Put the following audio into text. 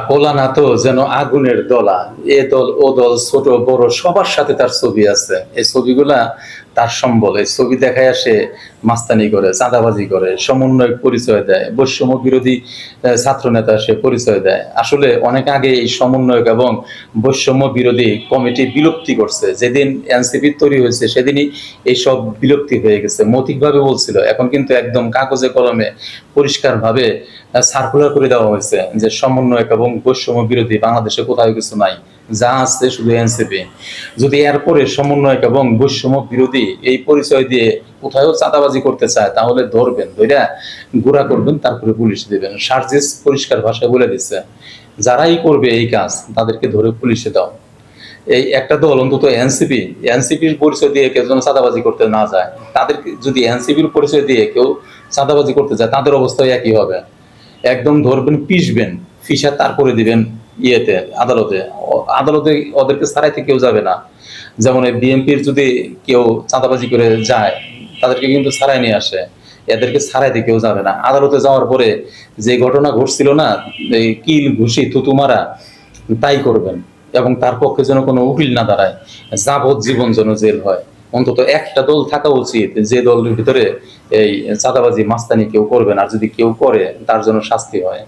পোলানা তো যেন আগুনের দলা, এ দল ও দল ছোট বড় সবার সাথে তার ছবি আছে। এই ছবিগুলা তার সম্বল। এই ছবি দেখায় সে মাস্তানি করে, চাঁদাবাজি করে, সমন্বয় পরিচয় দেয়, বৈষম্য বিরোধী ছাত্র নেতা সে পরিচয় দেয়। আসলে অনেক আগে এই সমন্বয়ক এবং বৈষম্য বিরোধী কমিটি বিলুপ্তি করছে। যেদিন এনসিপি তৈরি হয়েছে সেদিনই এইসব বিলুপ্তি হয়ে গেছে। মৌখিকভাবে বলছিল, এখন কিন্তু একদম কাগজে কলমে পরিষ্কারভাবে সার্কুলার করে দেওয়া হয়েছে যে সমন্বয়ক এবং বৈষম্য বিরোধী বাংলাদেশে কোথাও কিছু নাই, যা আছে শুধু এনসিপি। যদি এরপরে সমন্বয়ক এবং বৈষম্য বিরোধী এই পরিচয় দিয়ে কোথাও চাঁদাবাজি করতে চায় তাহলে ধরবেন, ধইরা গুড়া করবেন, তারপরে পুলিশ দিবেন। সার্জিস পরিষ্কার ভাষায় বলে দিচ্ছে, যারাই করবে এই কাজ তাদেরকে ধরে পুলিশে দাও। এই একটা দল অন্তত এনসিপির পরিচয় দিয়ে কেউ যেন চাঁদাবাজি করতে না যায়। তাদেরকে যদি এনসিপির পরিচয় দিয়ে কেউ চাঁদাবাজি করতে যায় তাদের অবস্থায় একই হবে। একদম ধরবেন, পিষবেন, ফিসা তারপরে দিবেন ইয়েতে, আদালতে। আদালতে ওদেরকে ছাড়াইতে কেউ যাবে না। যেমন এই বিএনপির যদি কেউ চাঁদাবাজি করে যায় তাদেরকে কিন্তু ছাড়াই নিয়ে আসে, এদেরকে ছাড়াইতে কেউ যাবে না। আদালতে যাওয়ার পরে যে ঘটনা ঘটছিল না, এই কিল ঘুষি থুতু মারা, তাই করবেন। এবং তার পক্ষে যেন কোনো উকিল না দাঁড়ায়, যাবজ্জীবন যেন জেল হয়। অন্তত একটা দল থাকা উচিত যে দলের ভিতরে এই চাঁদাবাজি মাস্তানি কেউ করবে না, আর যদি কেউ করে তার জন্য শাস্তি হয়।